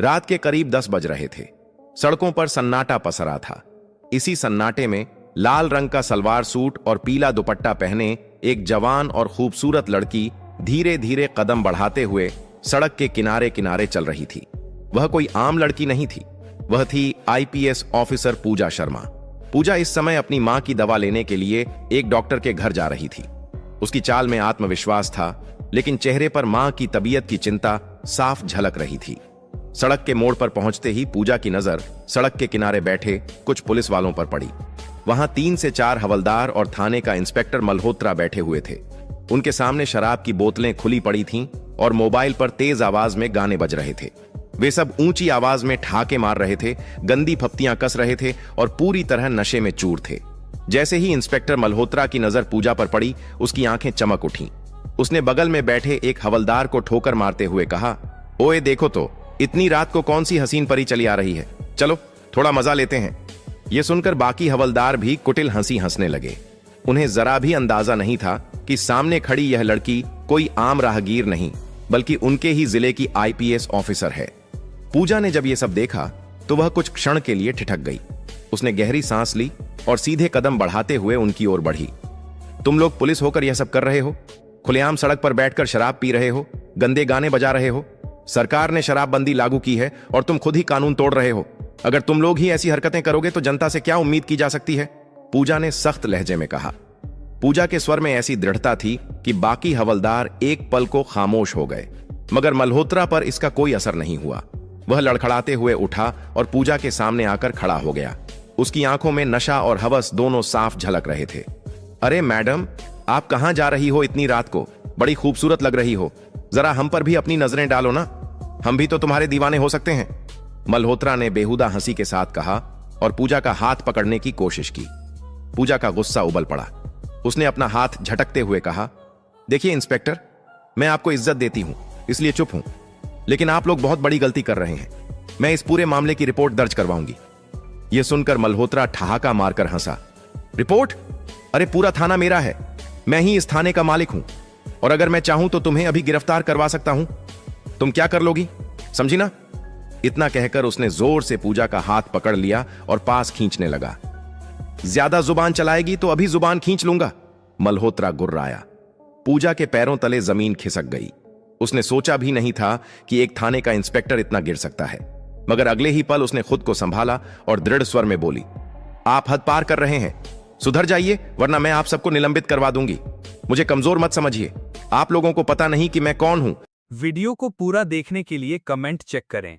रात के करीब 10 बज रहे थे। सड़कों पर सन्नाटा पसरा था। इसी सन्नाटे में लाल रंग का सलवार सूट और पीला दुपट्टा पहने एक जवान और खूबसूरत लड़की धीरे धीरे कदम बढ़ाते हुए सड़क के किनारे किनारे चल रही थी। वह कोई आम लड़की नहीं थी, वह थी आईपीएस ऑफिसर पूजा शर्मा। पूजा इस समय अपनी मां की दवा लेने के लिए एक डॉक्टर के घर जा रही थी। उसकी चाल में आत्मविश्वास था, लेकिन चेहरे पर मां की तबीयत की चिंता साफ झलक रही थी। सड़क के मोड़ पर पहुंचते ही पूजा की नजर सड़क के किनारे बैठे कुछ पुलिस वालों पर पड़ी। वहां 3 से 4 हवलदार और थाने का इंस्पेक्टर मल्होत्रा बैठे हुए थे। उनके सामने शराब की बोतलें खुली पड़ी थीं और मोबाइल पर तेज आवाज में गाने बज रहे थे। वे सब ऊंची आवाज में ठहाके मार रहे थे, गंदी फप्तियां कस रहे थे और पूरी तरह नशे में चूर थे। जैसे ही इंस्पेक्टर मल्होत्रा की नजर पूजा पर पड़ी, उसकी आंखें चमक उठीं। उसने बगल में बैठे एक हवलदार को ठोकर मारते हुए कहा, ओए देखो तो, इतनी रात को कौन सी हसीन परी चली आ रही है, चलो थोड़ा मजा लेते हैं। यह सुनकर बाकी हवलदार भी कुटिल हंसी हंसने लगे। उन्हें जरा भी अंदाजा नहीं था कि सामने खड़ी यह लड़की कोई आम राहगीर नहीं, बल्कि उनके ही जिले की आईपीएस ऑफिसर है। पूजा ने जब यह सब देखा तो वह कुछ क्षण के लिए ठिठक गई। उसने गहरी सांस ली और सीधे कदम बढ़ाते हुए उनकी ओर बढ़ी। तुम लोग पुलिस होकर यह सब कर रहे हो? खुलेआम सड़क पर बैठकर शराब पी रहे हो, गंदे गाने बजा रहे हो। सरकार ने शराबबंदी लागू की है और तुम खुद ही कानून तोड़ रहे हो। अगर तुम लोग ही ऐसी हरकतें करोगे तो जनता से क्या उम्मीद की जा सकती है? पूजा ने सख्त लहजे में कहा। पूजा के स्वर में ऐसी दृढ़ता थी कि बाकी हवलदार एक पल को खामोश हो गए, मगर मल्होत्रा पर इसका कोई असर नहीं हुआ। वह लड़खड़ाते हुए उठा और पूजा के सामने आकर खड़ा हो गया। उसकी आंखों में नशा और हवस दोनों साफ झलक रहे थे। अरे मैडम, आप कहां जा रही हो इतनी रात को? बड़ी खूबसूरत लग रही हो, जरा हम पर भी अपनी नजरें डालो ना, हम भी तो तुम्हारे दीवाने हो सकते हैं। मल्होत्रा ने बेहुदा हंसी के साथ कहा और पूजा का हाथ पकड़ने की कोशिश की। पूजा का गुस्सा उबल पड़ा। उसने अपना हाथ झटकते हुए कहा, देखिए इंस्पेक्टर, मैं आपको इज्जत देती हूं इसलिए चुप हूं, लेकिन आप लोग बहुत बड़ी गलती कर रहे हैं। मैं इस पूरे मामले की रिपोर्ट दर्ज करवाऊंगी। यह सुनकर मल्होत्रा ठहाका मारकर हंसा। रिपोर्ट? अरे पूरा थाना मेरा है, मैं ही इस थाने का मालिक हूं, और अगर मैं चाहूं तो तुम्हें अभी गिरफ्तार करवा सकता हूं। तुम क्या कर लोगी, समझी ना? इतना कहकर उसने जोर से पूजा का हाथ पकड़ लिया और पास खींचने लगा। ज्यादा जुबान चलाएगी तो अभी जुबान खींच लूंगा। मल्होत्रा गुर्राया। पूजा के पैरों तले जमीन खिसक गई। उसने सोचा भी नहीं था कि एक थाने का इंस्पेक्टर इतना गिर सकता है, मगर अगले ही पल उसने खुद को संभाला और दृढ़ स्वर में बोली, आप हद पार कर रहे हैं, सुधर जाइए वरना मैं आप सबको निलंबित करवा दूंगी। मुझे कमजोर मत समझिए, आप लोगों को पता नहीं कि मैं कौन हूं। वीडियो को पूरा देखने के लिए कमेंट चेक करें।